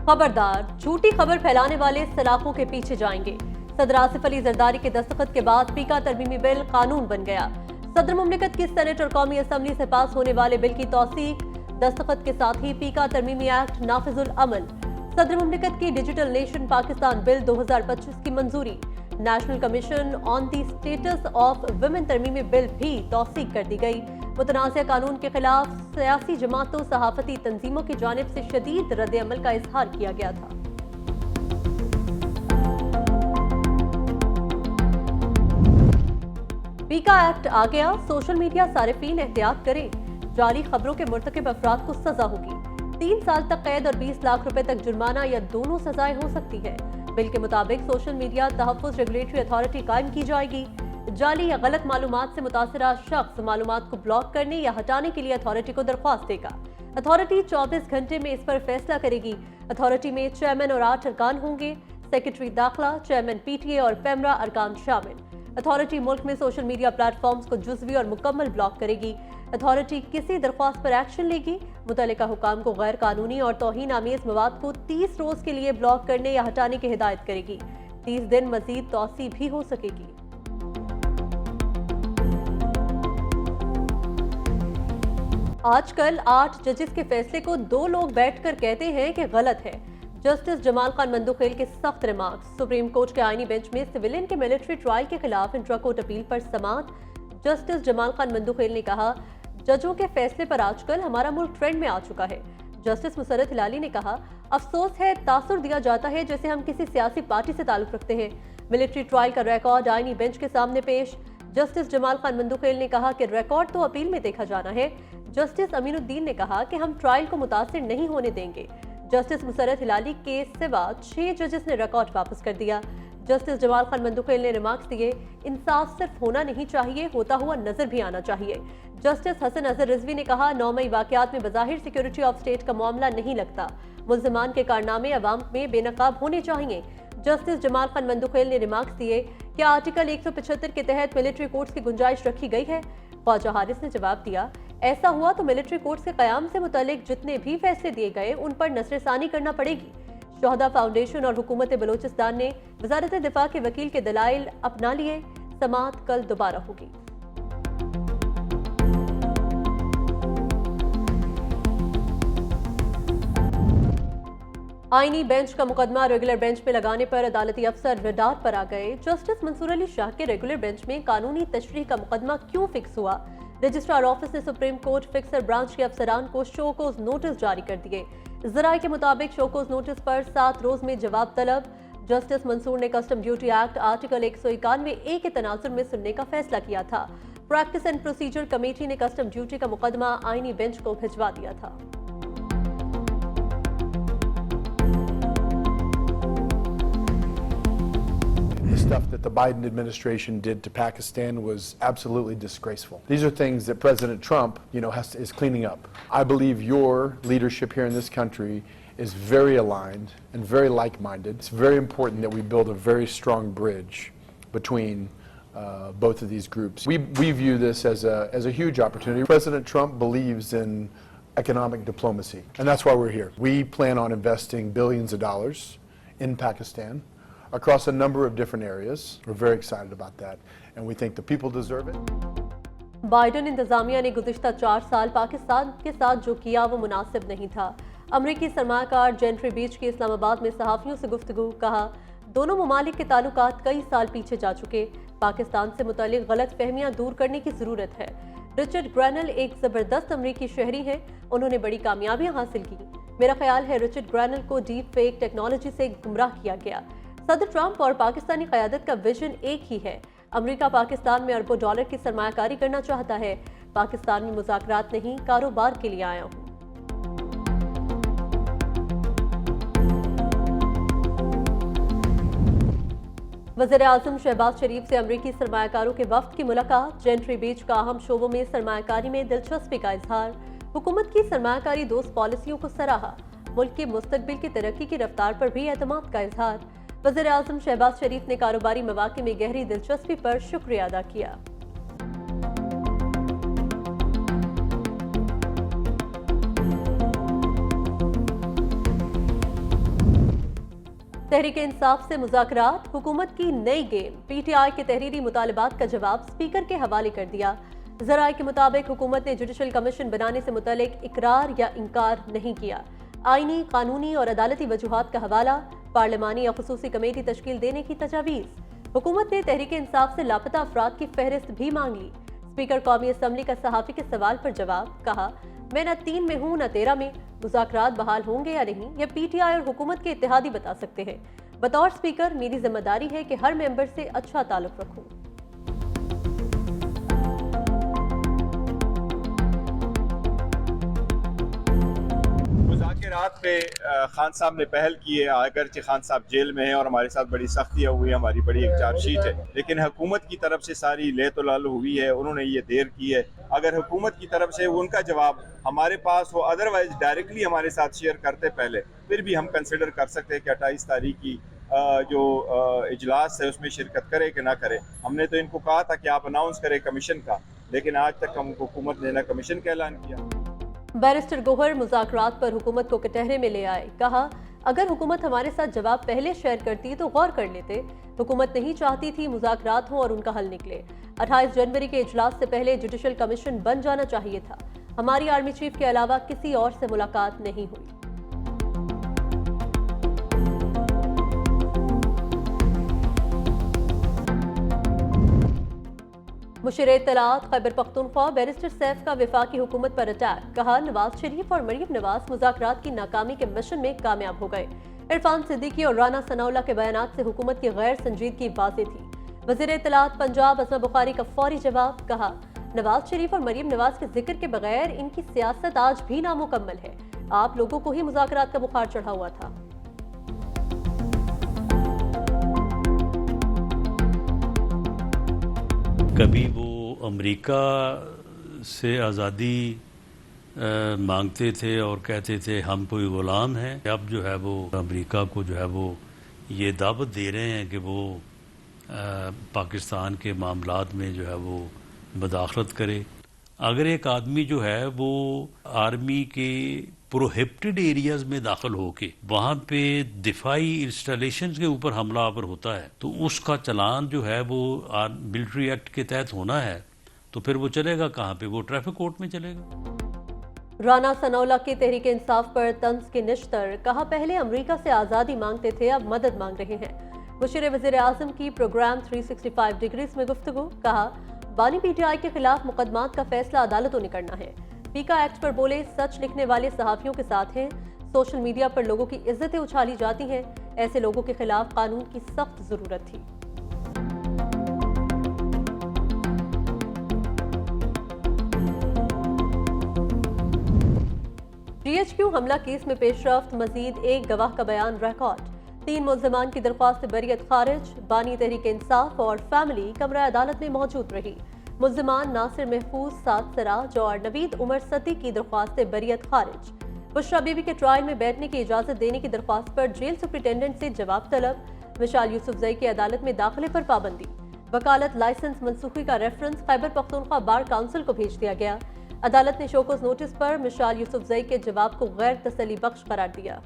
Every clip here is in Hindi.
खबरदार, झूठी खबर फैलाने वाले सलाखों के पीछे जाएंगे। सदर आसिफ अली जरदारी के दस्तखत के बाद पीका तरमीमी बिल कानून बन गया। सदर मुमलिकत की सेनेट और कौमी असम्बली से पास होने वाले बिल की तौसीक, दस्तखत के साथ ही पीका तरमीमी एक्ट नाफिजुल अमल। सदर मुमलिकत की डिजिटल नेशन पाकिस्तान बिल 2025 की मंजूरी। National commission on the status of women तरमीमी बिल भी तौसीक कर दी गई। मुतनाज़ कानून के खिलाफ सियासी जमातों, सहाफती तंजीमों की जानिब से शदीद रद्द अमल का इजहार किया गया था। पीका एक्ट आ गया, सोशल मीडिया सारिफीन एहतियात करें। जाली खबरों के मुर्तकिब अफराद को सजा होगी। 3 साल तक कैद और 20 लाख रुपए तक जुर्माना या दोनों सजाएं हो सकती है। बिल के मुताबिक सोशल मीडिया तहफ़्फ़ुज़ रेगुलेटरी अथॉरिटी कायम की जाएगी। जाली या गलत मालूमात से मुतासरा शख्स मालूमात को ब्लॉक करने या हटाने के लिए अथॉरिटी को दरख्वास्त देगा। अथॉरिटी 24 घंटे में इस पर फैसला करेगी। अथॉरिटी में चेयरमैन और 8 अरकान होंगे। सेक्रेटरी दाखिला, चेयरमैन पीटीए और पेमरा अरकान शामिल। अथॉरिटी मुल्क में सोशल मीडिया प्लेटफॉर्म्स को जुज़वी और मुकम्मल ब्लॉक करेगी। अथॉरिटी किसी दरख्वास्त पर एक्शन लेगी। मुतल्लिका हुकाम को गैर कानूनी और तौहीन आमेज मवाद को 30 रोज के लिए ब्लॉक करने या हटाने की हिदायत करेगी। 30 दिन मजीद तौसी भी हो सकेगी। आजकल 8 जजेस के फैसले को 2 लोग बैठकर कहते हैं कि गलत है। जस्टिस जमाल खान मंदुखेल के सख्त रिमार्क्स। सुप्रीम कोर्ट के आईनी बेंच में सिविलियन के मिलिट्री ट्रायल के खिलाफ इंट्रा कोर्ट अपील पर समाअत। जस्टिस जमाल खान मंदुखेल ने कहा, जजों के फैसले पर आजकल हमारा मुल्क ट्रेंड में आ चुका है। जस्टिस मुसर्रत हिलाली ने कहा, अफसोस है तासुर दिया जाता है जैसे हम किसी सियासी पार्टी से ताल्लुक रखते हैं। मिलिट्री ट्रायल का रिकॉर्ड आईनी बेंच के सामने पेश। जस्टिस जमाल खान मंदुखेल ने कहा कि रिकॉर्ड तो अपील में देखा जाना है। जस्टिस अमीनुद्दीन ने कहा कि हम ट्रायल को मुतासिर नहीं होने देंगे। जस्टिस मुसर्रत हिलाली के सिवा 6 जजेस ने रिकॉर्ड वापस कर दिया। जस्टिस जमाल खान मंदुखेल ने रिमार्क्स दिए, इंसाफ सिर्फ होना नहीं चाहिए, होता हुआ नजर भी आना चाहिए। जस्टिस हसन अजहर रिजवी ने कहा, 9 मई वाकयात में बज़ाहिर सिक्योरिटी ऑफ स्टेट का मामला नहीं लगता। मुल्ज़िमान के कारनामे अवाम में बेनकाब होने चाहिए। जस्टिस जमाल खान मंदुखेल ने रिमार्क्स दिए कि आर्टिकल 175 के तहत मिलिट्री कोर्ट्स की गुंजाइश रखी गई है। ख्वाजा हारिस ने जवाब दिया, ऐसा हुआ तो मिलिट्री कोर्ट्स के कयाम से मुतालिक जितने भी फैसले दिए गए उन पर नज़रसानी करना पड़ेगी। शोहदा फाउंडेशन और हुकूमत बलोचिस्तान ने वज़ारत दिफा के वकील के दलाइल अपना लिए। समाअत कल दोबारा होगी। आईनी बेंच का मुकदमा रेगुलर बेंच में लगाने पर अदालती अफसर रडार पर आ गए। जस्टिस मंसूर अली शाह के रेगुलर बेंच में कानूनी तशरीह का मुकदमा क्यों फिक्स हुआ? रजिस्ट्रार ऑफिस ने सुप्रीम कोर्ट फिक्सर ब्रांच के अफसरान को शोकोज नोटिस जारी कर दिए। जराये के मुताबिक शोकोज नोटिस पर 7 रोज में जवाब तलब। जस्टिस मंसूर ने custom duty act article 191A के तनाजुर में सुनने का फैसला किया था। प्रैक्टिस एंड प्रोसीजर कमेटी ने कस्टम ड्यूटी का मुकदमा आईनी बेंच को भिजवा दिया था। The stuff that the Biden administration did to Pakistan was absolutely disgraceful. These are things that President Trump, is cleaning up. I believe your leadership here in this country is very aligned and very like-minded. It's very important that we build a very strong bridge between both of these groups. We view this as a huge opportunity. President Trump believes in economic diplomacy, and that's why we're here. We plan on investing billions of dollars in Pakistan across a number of different areas. We're very excited about that, and we think the people deserve it. Biden इंतजामिया ने गुज़िश्ता 4 साल पाकिस्तान के साथ जो किया वो मुनासिब नहीं था। अमरीकी सरमाकार जेंट्री बीच की इस्लामाबाद में सहाफ़ियों से गुफ्तगू। कहा, दोनों ममालिक के ताल्लुकात कई साल पीछे जा चुके। पाकिस्तान से मुतालिक गलत फहमियाँ दूर करने की ज़रूरत है। रिचर्ड ग्रैनल एक ज़बरदस्त अमरीकी शहरी हैं। उन्होंने बड़ी कामयाबियाँ हासिल की। मेरा ख्याल है रिचर्ड ग्रैनल को डीप फेक टेक्नोलॉजी से गुमराह किया गया। सदर ट्रंप और पाकिस्तानी क़यादत का विजन एक ही है। अमेरिका पाकिस्तान में अरबों डॉलर की सरमायाकारी करना चाहता है। पाकिस्तान में मुज़ाकरात नहीं, कारोबार के लिए आया हूँ। वज़ीर-ए-आज़म शहबाज शरीफ से अमरीकी सरमायाकारों के वफ्द की मुलाकात। जेंट्री बीच का अहम शोबों में सरमायाकारी में दिलचस्पी का इजहार। हुकूमत की सरमायाकारी दोस्त पॉलिसियों को सराहा। मुल्क की मुस्तकबिल की तरक्की की रफ्तार पर भी एतमाद का इजहार। वज़ीर-ए-आज़म शहबाज शरीफ ने कारोबारी मवाक़े में गहरी दिलचस्पी पर शुक्रिया अदा किया। तहरीक इंसाफ से मुज़ाकरात, हुकूमत की नई गेम, पीटीआई के तहरीरी मुतालबात का जवाब स्पीकर के हवाले कर दिया। ज़राए के मुताबिक हुकूमत ने जुडिशल कमीशन बनाने से मुतल्लिक इकरार या इनकार नहीं किया। आईनी, कानूनी और अदालती वजूहात का हवाला, पार्लिमानी या खुसूसी कमेटी तश्कील देने की तजावीज़। हुकूमत ने तहरीक इंसाफ से लापता अफराद की फहरिस्त भी मांग ली। स्पीकर कौमी असम्बली का सहाफ़ी के सवाल पर जवाब, कहा मैं न 3 में हूँ न 13 में, मुज़ाकरात बहाल होंगे या नहीं यह पीटीआई और हुकूमत के इत्तेहादी बता सकते हैं। बतौर स्पीकर मेरी जिम्मेदारी है कि हर मेंबर से अच्छा ताल्लुक रखूं। मुज़ाकरात पे खान साहब ने पहल की है, अगरचे खान साहब जेल में हैं और हमारे साथ बड़ी सख्तियाँ हुई हैं, हमारी बड़ी एक चार्जशीट है, लेकिन हुकूमत की तरफ से सारी ले तो लाल हुई है, उन्होंने ये देर की है। अगर हुकूमत की तरफ से उनका जवाब हमारे पास हो, अदरवाइज डायरेक्टली हमारे साथ शेयर करते पहले, फिर भी हम कंसिडर कर सकते हैं कि 28 तारीख की जो इजलास है उसमें शिरकत करे कि ना करे। हमने तो इनको कहा था कि आप अनाउंस करें कमीशन का, लेकिन आज तक हम हुकूमत ने ना कमीशन का ऐलान किया। बैरिस्टर गोहर मुज़ाकरात पर हुकूमत को कटहरे में ले आए, कहा अगर हुकूमत हमारे साथ जवाब पहले शेयर करती तो गौर कर लेते। हुकूमत नहीं चाहती थी मुज़ाकरात हों और उनका हल निकले। 28 जनवरी के इजलास से पहले जुडिशल कमीशन बन जाना चाहिए था। हमारी आर्मी चीफ के अलावा किसी और से मुलाकात नहीं हुई। मुशीर इत्तलात खैबर पख्तूनख्वा बैरिस्टर सैफ का वफाकी हुकूमत पर अटैक, कहा नवाज शरीफ और मरीम नवाज मुज़ाकरात की नाकामी के मिशन में कामयाब हो गए। इरफान सिद्दीकी और राना सनाउल्लाह के बयानात से हुकूमत की गैर संजीदगी वाज़ेह थी। वज़ीर इत्तलात पंजाब असमा बुखारी का फौरी जवाब, कहा नवाज शरीफ और मरीम नवाज के जिक्र के बगैर इनकी सियासत आज भी नामुकम्मल है। आप लोगों को ही मुज़ाकरात का बुखार चढ़ा हुआ था। कभी वो अमेरिका से आज़ादी मांगते थे और कहते थे हम कोई ग़ुलाम हैं। अब जो है वो अमेरिका को जो है वो ये दावत दे रहे हैं कि वो पाकिस्तान के मामलात में जो है वो मदाखलत करे। अगर एक आदमी जो है वो आर्मी के प्रोहिबिटेड एरियाज में दाखिल होके वहाँ पे दिफाई इंस्टॉलेशन के ऊपर हमलावर होता है तो उसका चलान जो है वो मिलिट्री एक्ट के तहत होना है, तो फिर वो चलेगा कहाँ पे? वो ट्रैफिक कोर्ट में चलेगा। राना सनाउल्लाह की तहरीक इंसाफ पर तंज के निश्तर, कहा पहले अमेरिका से आज़ादी मांगते थे अब मदद मांग रहे हैं। मुशीर वज़ीर आज़म की प्रोग्राम 365 डिग्रीज में गुफ्तगू, कहा बानी पीटीआई के खिलाफ मुकदमात का फैसला अदालतों ने करना है। पीका एक्ट पर बोले सच लिखने वाले सहाफ़ियों के साथ हैं। सोशल मीडिया पर लोगों की इज्जतें उछाली जाती हैं, ऐसे लोगों के खिलाफ कानून की सख्त जरूरत थी। GHQ हमला केस में पेशरफ्त, मजीद एक गवाह का बयान रिकॉर्ड। 3 मुल्ज़िमान की दरख्वास्त बरियत खारिज। बानी तहरीक इंसाफ और फैमिली कमरा अदालत में मौजूद रही। मुल्ज़िमान नासिर महफूज, साद सराज और नवीद उमर सती की दरख्वास्त बरियत खारिज। बुशरा बीबी के ट्रायल में बैठने की इजाज़त देने की दरख्वास्त पर जेल सुप्रिटेंडेंट से जवाब तलब। मिशाल यूसुफजई की अदालत में दाखिले पर पाबंदी। वकालत लाइसेंस मनसूखी का reference Khyber Pakhtunkhwa bar council को भेज दिया गया। अदालत ने शोकोज नोटिस पर मिशाल यूसुफजई के जवाब को गैर तसल्ली बख्श करार दिया।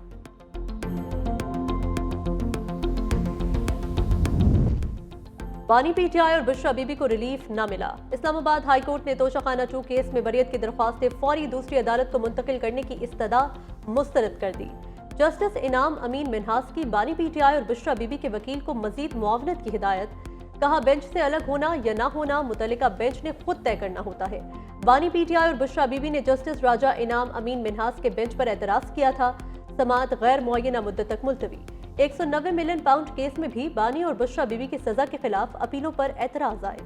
बानी पीटीआई और बुशरा बीबी को रिलीफ न मिला। इस्लामाबाद हाई कोर्ट ने तोशाखाना 2 केस में बरियत की दरख्वास्तें फौरी दूसरी अदालत को मुंतकिल करने की इस्तदा मुस्तरद कर दी। जस्टिस इनाम अमीन मिन्हास की बानी पीटीआई और बुशरा बीबी के वकील को मजीद मुआवनत की हिदायत, कहा बेंच से अलग होना या ना होना मुतल्लिका बेंच ने खुद तय करना होता है। बानी पीटीआई और बुशरा बीबी ने जस्टिस राजा इनाम अमीन मिन्हास के बेंच पर एतराज किया था। समाअत गैर मुअय्यना मुद्दत तक मुलतवी। 190 मिलियन पाउंड केस में भी बानी और बुशरा बीबी की सजा के खिलाफ अपीलों पर एतराज आए।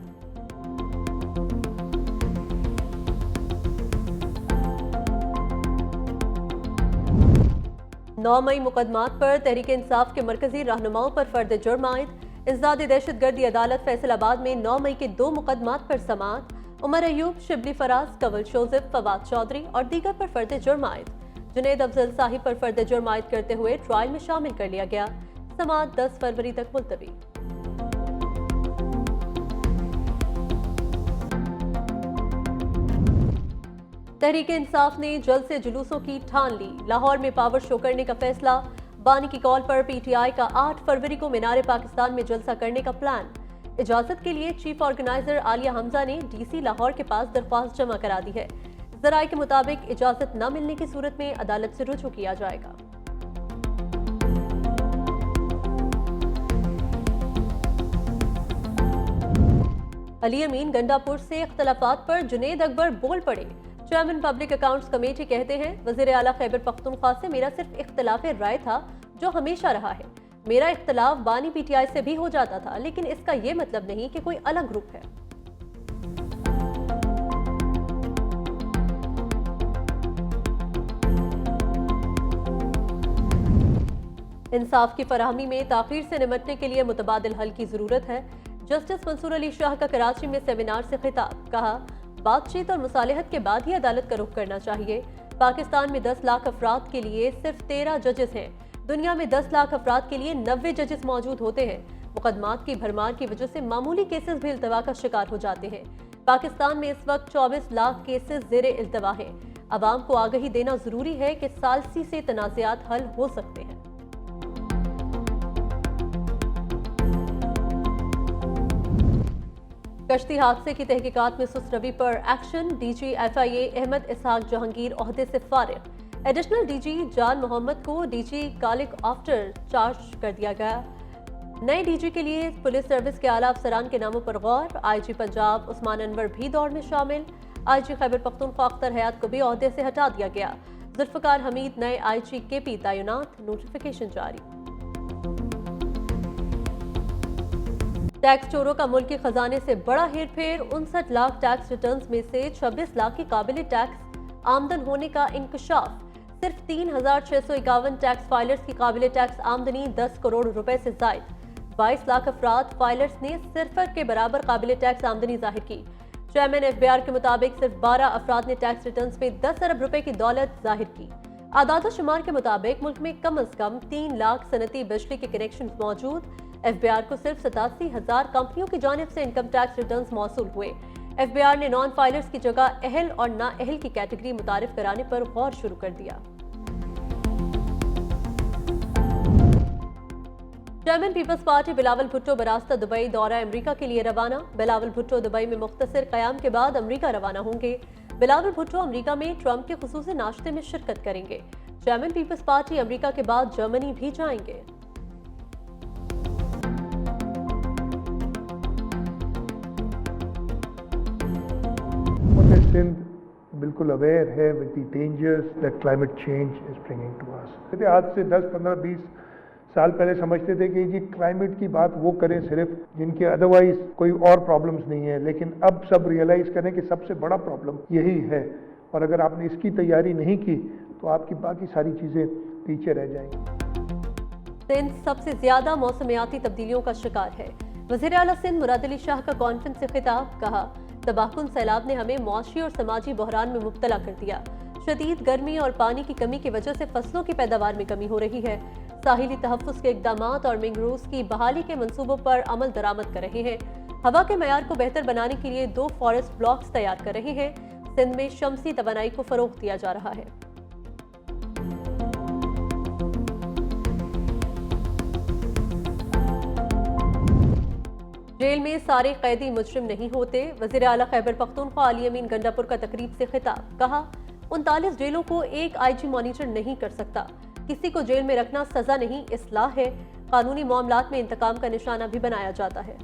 नौ मई मुकदमात पर तहरीक इंसाफ के मरकजी रहनुमाओं पर फर्द जुर्म आयद। इंसदाद दहशतगर्दी अदालत फैसलाबाद में 9 मई के 2 मुकदमात पर समाअत। उमर अयूब, शिबली फराज, कंवल जोसेफ, फवाद चौधरी और दीगर पर फर्द जुर्म आयद। जुनैद अफजल साहिब पर फर्द जुर्म आयद करते हुए ट्रायल में शामिल कर लिया गया। समाअत 10 फरवरी तक मुलतवी। तहरीक इंसाफ ने जल्द से जुलूसों की ठान ली। लाहौर में पावर शो करने का फैसला। बानी की कॉल पर पीटीआई का 8 फरवरी को मीनार पाकिस्तान में जलसा करने का प्लान। इजाजत के लिए चीफ ऑर्गेनाइजर आलिया हमजा ने डीसी लाहौर के पास दरख्वास्त जमा करा दी है। जराये के मुताबिक इजाजत न मिलने की सूरत में अदालत से रुजू किया जाएगा। अली अमीन गंडापुर से इख्तलाफात पर जुनेद अकबर बोल पड़े। चेयरमैन पब्लिक अकाउंट्स कमेटी कहते हैं, वज़ीर आला खैबर पख्तूनख्वा से मेरा सिर्फ इख्तलाफ राय था जो हमेशा रहा है। मेरा इख्तलाफ बानी पीटीआई से भी हो जाता था, लेकिन इसका ये मतलब नहीं कि कोई अलग ग्रुप है। इंसाफ की फराहमी में ताखीर से निपटने के लिए मुतबादिल हल की जरूरत है। जस्टिस मंसूर अली शाह का कराची में सेमिनार से खिताब, कहा बातचीत और मुसालहत के बाद ही अदालत का रुख करना चाहिए। पाकिस्तान में 10 लाख अफराद के लिए सिर्फ 13 जजेस हैं। दुनिया में 10 लाख अफराद के लिए 90 जजेस मौजूद होते हैं। मुकदमात की भरमार की वजह से मामूली केसेस भी इल्तवा का शिकार हो जाते हैं। पाकिस्तान में इस वक्त 24 लाख केसेस ज़ेरे इल्तवा हैं। अवाम को आगाही देना जरूरी है कि सालसी से तनाज़ात हल हो सकते हैं। कश्ती हादसे की तहकीकात में सुस्त रवि पर एक्शन। डीजी FIA अहमद इसहाक जहांगीर ओहदे से फारिग। एडिशनल डीजी जान मोहम्मद को डीजी कालिक आफ्टर चार्ज कर दिया गया। नए डीजी के लिए पुलिस सर्विस के आला अफसरान के नामों पर गौर। IG पंजाब उस्मान अनवर भी दौड़ में शामिल। IG खैबर पख्तूनख्वा अख्तर हयात को भी ओहदे से हटा दिया गया। जुल्फकार हमीद नए IG KP तैनात, नोटिफिकेशन जारी। टैक्स चोरों का मुल्क के खजाने से बड़ा हेरफेर। 59 लाख टैक्स रिटर्न्स में से 26 लाख की काबिल टैक्स आमदन होने का इंकशाफ। सिर्फ 3,651 टैक्स फाइलर्स की काबिल टैक्स आमदनी 10 करोड़ रुपए से जायद। 22 लाख अफराद फाइलर्स ने सिफर के बराबर काबिल टैक्स आमदनी जाहिर की। चेयरमैन FBR के मुताबिक सिर्फ 12 अफराद ने टैक्स रिटर्न्स में 10 अरब रुपए की दौलत जाहिर की। आदाद शुमार के मुताबिक मुल्क में कम अज कम 3 लाख सनती बिजली के कनेक्शन मौजूद। FBR को सिर्फ 87,000 कंपनियों की जानिब से इनकम टैक्स रिटर्न्स मौसूल हुए। FBR ने नॉन फाइलर्स की जगह अहल और ना अहल की कैटेगरी मुतारिफ कराने पर गौर शुरू कर दिया। Chairman people's party Bilawal Bhutto बरास्ता दुबई दौरा अमेरिका के लिए रवाना। बिलावल भुट्टो दुबई में मुख्तसर क़याम के बाद अमेरिका रवाना होंगे। बिलावल भुट्टो अमेरिका में ट्रंप के खुसूसी नाश्ते में शिरकत करेंगे। चेयरमैन पीपल्स पार्टी अमेरिका के बाद जर्मनी भी जाएंगे। सिंध बिल्कुल अवेयर है with the dangers that climate change is bringing to us. आज से 10, 15, 20 साल पहले समझते थे कि जी क्लाइमेट की बात वो करें सिर्फ जिनके अदरवाइज कोई और प्रॉब्लम्स नहीं है, लेकिन अब सब रियलाइज करें कि सबसे बड़ा प्रॉब्लम यही है, और अगर आपने इसकी तैयारी नहीं की तो आपकी बाकी सारी चीज़ें पीछे रह जाएंगी। सिंध सबसे ज्यादा मौसमियाती तब्दीलियों का शिकार है। वज़ीर आला सिंध मुराद अली शाह का कॉन्फ्रेंस से खिताब, कहा तबाहकुन सैलाब ने हमें मौशी और समाजी बहरान में मुब्तला कर दिया। शदीद गर्मी और पानी की कमी की वजह से फसलों की पैदावार में कमी हो रही है। साहिली तहफ़्फ़ुज़ के इक़दामात और मैंग्रोव्स की बहाली के मंसूबों पर अमल दरामद कर रहे हैं। हवा के मयार को बेहतर बनाने के लिए 2 फॉरेस्ट ब्लॉक्स तैयार कर रहे हैं। सिंध में शमसी तवानाई को फ़रोग़ दिया जा रहा है। जेल में सारे कैदी मुजरिम नहीं होते। वज़ीर आला खैबर पख्तूनख्वा अली अमीन गंडापुर का तकरीब से खिताब, कहा 39 जेलों को एक IG मॉनिटर नहीं कर सकता। किसी को जेल में रखना सजा नहीं, इस्लाह है। कानूनी मामलात में इंतकाम का निशाना भी बनाया जाता है।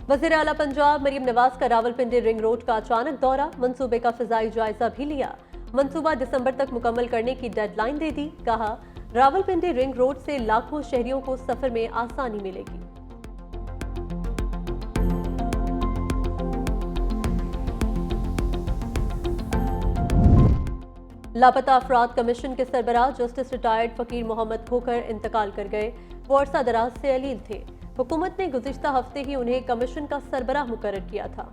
वज़ीर आला पंजाब मरीम नवाज का रावलपिंडी रिंग रोड का अचानक दौरा। मंसूबे का फिजाई जायजा भी लिया। मंसूबा दिसंबर तक मुकम्मल करने की डेडलाइन दे दी। कहा रावलपिंडी रिंग रोड से लाखों शहरियों को सफर में आसानी मिलेगी। लापता अफराद कमीशन के सरबराह जस्टिस रिटायर्ड फकीर मोहम्मद खोखर इंतकाल कर गए। वो अरसा दराज से अलील थे। हुकूमत ने गुज़िश्ता हफ्ते ही उन्हें कमीशन का सरबराह मुकर्रर किया था।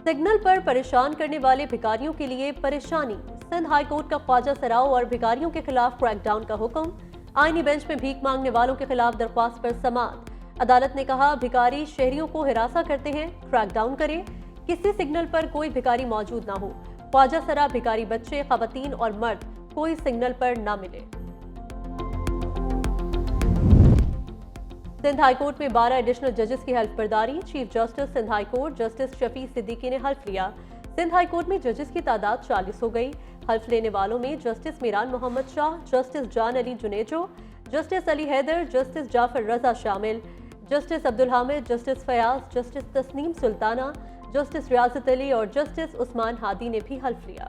सिग्नल पर परेशान करने वाले भिखारियों के लिए परेशानी। सिंध हाई कोर्ट का ख्वाजा सराओ और भिखारियों के खिलाफ क्रैकडाउन का हुक्म। आईनी बेंच में भीख मांगने वालों के खिलाफ दरख्वास्त पर समाअत। अदालत ने कहा, भिखारी शहरियों को हिरासा करते हैं, क्रैकडाउन करें। किसी सिग्नल पर कोई भिखारी मौजूद ना हो। ख्वाजा सरा भिखारी बच्चे, खवातीन और मर्द कोई सिग्नल पर ना मिले। सिंध हाईकोर्ट में 12 एडिशनल जजेस की हल्फ बर्दारी। Chief justice Sindh high court justice Shafi Siddiqui ने हल्फ लिया। सिंध हाईकोर्ट में जजेस की तादाद 40 हो गई। हल्फ लेने वालों में justice Meeran Mohammad Shah, justice Jan Ali Junejo, justice Ali Haider, justice Jafar Raza शामिल, justice Abdul Hamid, justice Fayyaz, justice Tasneem Sultana, justice Riazat Ali और जस्टिस उस्मान हादी ने भी हल्फ लिया।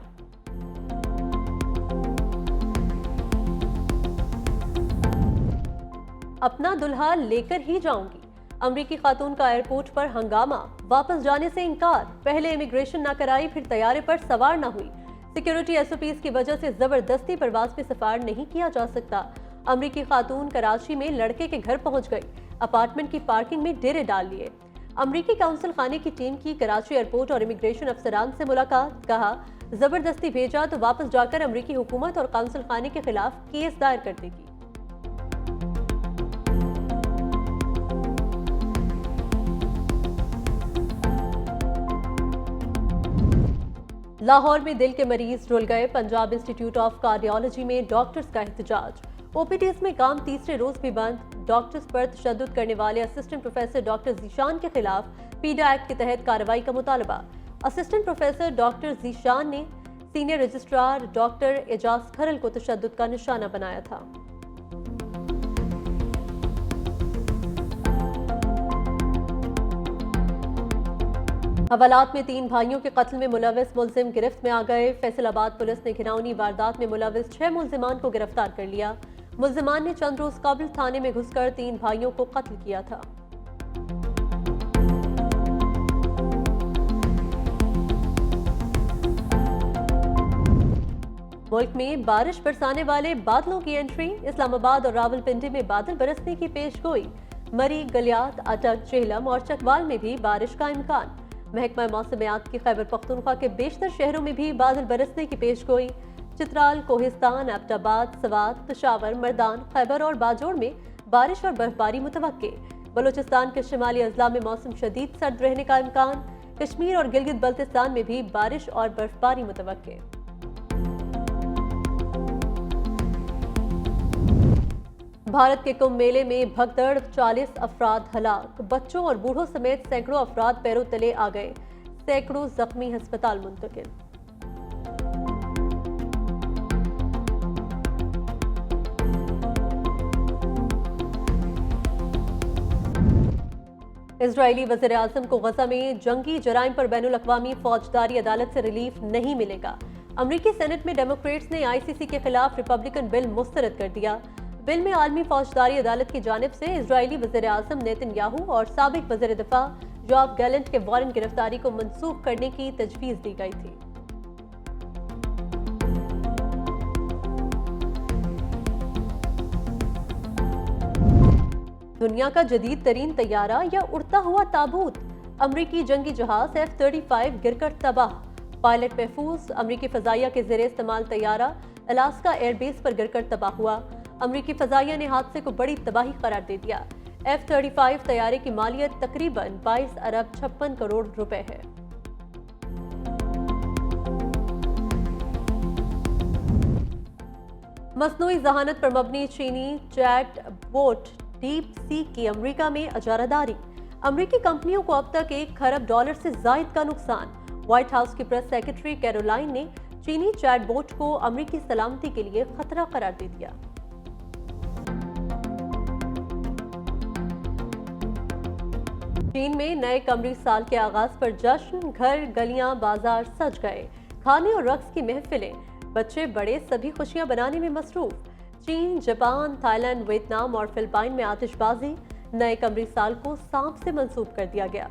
अपना दुल्हा लेकर ही जाऊंगी। अमरीकी खातून का एयरपोर्ट पर हंगामा, वापस जाने से इनकार। पहले इमिग्रेशन ना कराई, फिर तैयारे पर सवार ना हुई। सिक्योरिटी एसओपीज की वजह से जबरदस्ती प्रवास में सफार नहीं किया जा सकता। अमरीकी खातून कराची में लड़के के घर पहुंच गई, अपार्टमेंट की पार्किंग में डेरे डाल लिए। अमरीकी काउंसिल खाने की टीम की कराची एयरपोर्ट और इमिग्रेशन अफसरान से मुलाकात। कहा, जबरदस्ती भेजा तो वापस जाकर अमरीकी हुकूमत और काउंसिल खाने के खिलाफ केस दायर कर देगी। लाहौर में दिल के मरीज रुल गए। पंजाब इंस्टीट्यूट ऑफ कार्डियोलॉजी में डॉक्टर्स का एहतजाज। ओपीडीज में काम तीसरे रोज भी बंद। डॉक्टर्स पर तशद्दुद करने वाले असिस्टेंट प्रोफेसर डॉक्टर जीशान के खिलाफ पीडा एक्ट के तहत कार्रवाई का मुतालबा। असिस्टेंट प्रोफेसर डॉक्टर जीशान ने सीनियर रजिस्ट्रार डॉक्टर एजाज खरल को तशद्दुद का निशाना बनाया था। हवालात में 3 भाइयों के कत्ल में मुलविस मुलजिम गिरफ्त में आ गए। फैसलाबाद पुलिस ने घिनौनी वारदात में मुलविस 6 मुलजिमान को गिरफ्तार कर लिया। मुलजिमान ने चंद रोज कबल थाने में घुसकर 3 भाइयों को कत्ल किया था। मुल्क में बारिश बरसाने वाले बादलों की एंट्री। इस्लामाबाद और रावलपिंडी में बादल बरसने की पेशगोई। मरी, गलियात, अटक, चेहलम और चकवाल में भी बारिश का इम्कान। महकमा मौसमियात की खैबर पख्तूनख्वा के बेशतर शहरों में भी बादल बरसने की पेशगोई। चित्राल, कोहिस्तान, एबटाबाद, सवात, पेशावर, मर्दान, खैबर और बाजोड़ में बारिश और बर्फबारी मुतवक्के। बलूचिस्तान के शिमाली अजला में मौसम शदीद सर्द रहने का इम्कान। कश्मीर और गिलगित बल्तिस्तान में भी बारिश और बर्फबारी मुतवक्के। भारत के कुंभ मेले में भगदड़, 40 अफराद हलाक। बच्चों और बूढ़ों समेत सैकड़ों अफराद पैरों तले आ गए। सैकड़ों जख्मी अस्पताल मुंतकिल। इजरायली वज़ीर आज़म को गजा में जंगी जराइम पर बैनुल अक़वामी फौजदारी अदालत से रिलीफ नहीं मिलेगा। अमरीकी सेनेट में डेमोक्रेट्स ने आईसीसी के खिलाफ रिपब्लिकन बिल मुस्तरद कर दिया। बिल में आलमी फौजदारी अदालत की जानिब से इजरायली वज़ीर आज़म नेतन्याहू और साबिक वज़ीर दिफा योआव गैलेंट के वारंट गिरफ्तारी को मंसूख करने की तजवीज़ दी गई थी। दुनिया का जदीद तरीन तैयारा या उड़ता हुआ ताबूत। अमरीकी जंगी जहाज F-35 गिरकर तबाह। पायलट महफूज। अमरीकी फजाइया के ज़ेरे इस्तेमाल तैयारा अलास्का एयरबेस पर गिरकर तबाह हुआ। अमरीकी फजाइया ने हादसे को बड़ी तबाही करार दे दिया। F-35 तैयारे की मालियत तकरीबन 22 अरब 56 करोड़ रुपए है। मसनूई जहानत पर मबनी चीनी चैट बोट डीप सी की अमरीका में अजारादारी। अमरीकी कंपनियों को अब तक $1 खरब से जायद का नुकसान। व्हाइट हाउस की प्रेस सेक्रेटरी कैरोलाइन ने चीनी चैट बोट को अमरीकी सलामती के लिए खतरा करार दे दिया। चीन में नए कमरी साल के आगाज पर जश्न। घर, गलियां, बाजार सज गए। खाने और रक्स की महफिलें। बच्चे बड़े सभी खुशियां बनाने में मसरूफ। चीन, जापान, थाईलैंड, वियतनाम और फिलिपाइन में आतिशबाजी। नए कमरी साल को सांप से मंसूब कर दिया गया।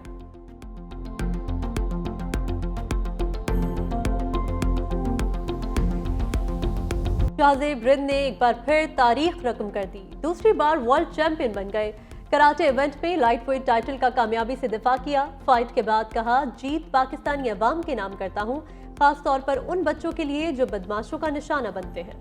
शाहज़ेब रिंद ने एक बार फिर तारीख रकम कर दी। दूसरी बार वर्ल्ड चैंपियन बन गए। कराटे इवेंट में लाइट वेट टाइटल का कामयाबी से दिफा किया। फाइट के बाद कहा, जीत पाकिस्तानी अवाम के नाम करता हूं, खास तौर पर उन बच्चों के लिए जो बदमाशों का निशाना बनते हैं।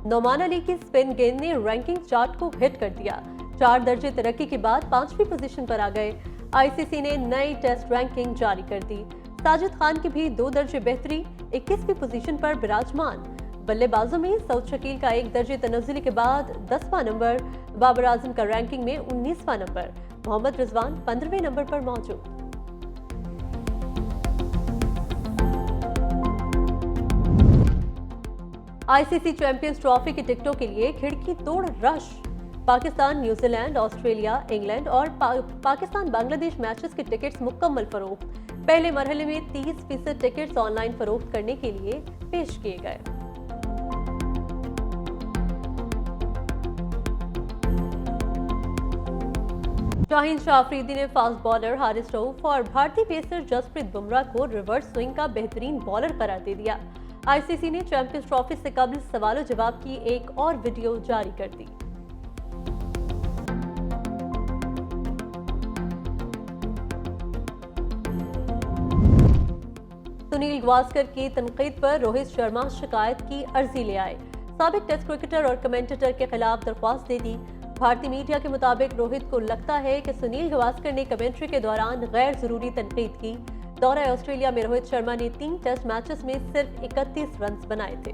नौमान अली की स्पिन गेंद ने रैंकिंग चार्ट को हिट कर दिया। 4 दर्जे तरक्की के बाद 5वीं पोजीशन पर आ गए। आईसीसी ने नई टेस्ट रैंकिंग जारी कर दी। साजिद खान की भी 2 दर्जे बेहतरी, 21वीं पोजीशन पर विराजमान। बल्लेबाजों में सऊद शकील का 1 दर्जे तनज़्ज़ुली के बाद 10वां नंबर, बाबर आजम का रैंकिंग में 19वां नंबर, मोहम्मद रिजवान 15वें नंबर पर मौजूद। आईसीसी चैंपियंस ट्रॉफी की टिकटों के लिए खिड़की तोड़ rush. Pakistan, New Zealand, Australia, England और पाकिस्तान बांग्लादेश मैचेस के टिकट्स मुकम्मल फरोख्त। पहले मरहले में 30% टिकट्स ऑनलाइन फरोख्त करने के लिए पेश किए गए। शाहीन शाह अफरीदी ने फास्ट बॉलर हारिस रऊफ और भारतीय पेसर जसप्रीत बुमराह को रिवर्स स्विंग का बेहतरीन बॉलर करार दे दिया। आईसीसी ने चैंपियंस ट्रॉफी से कबल सवालों जवाब की एक और वीडियो जारी कर दी। सुनील गावस्कर की तनकीद पर रोहित शर्मा शिकायत की अर्जी ले आए। साबिक टेस्ट क्रिकेटर और कमेंटेटर के खिलाफ दरख्वास्त दे दी। भारतीय मीडिया के मुताबिक रोहित को लगता है कि सुनील गावस्कर ने कमेंट्री के दौरान गैर जरूरी तनकीद की। दौरा ऑस्ट्रेलिया में रोहित शर्मा ने 3 टेस्ट मैचेस में सिर्फ 31 रन बनाए थे।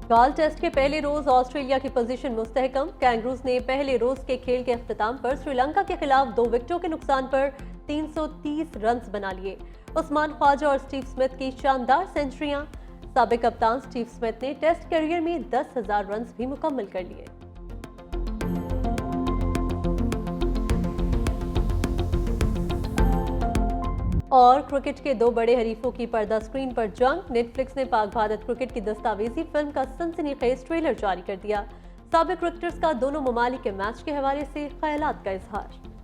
गाल टेस्ट के पहले रोज ऑस्ट्रेलिया की पोजीशन मुस्तहकम। कैंगरूज ने पहले रोज के खेल के अख्ताम पर श्रीलंका के खिलाफ 2 विकेटों के नुकसान पर 330 रन बना लिए। उस्मान ख्वाजा और स्टीव स्मिथ की शानदार सेंचुरियां। साबिक कप्तान स्टीव स्मिथ ने टेस्ट करियर में 10,000 रन भी मुकम्मल कर लिए। और क्रिकेट के 2 बड़े हरीफों की पर्दा स्क्रीन पर जंग। नेटफ्लिक्स ने पाक भारत क्रिकेट की दस्तावेजी फिल्म का सनसनीखेज ट्रेलर जारी कर दिया। साबिक क्रिकेटर्स का दोनों ममालिक के मैच के हवाले से ख्यालात का इजहार।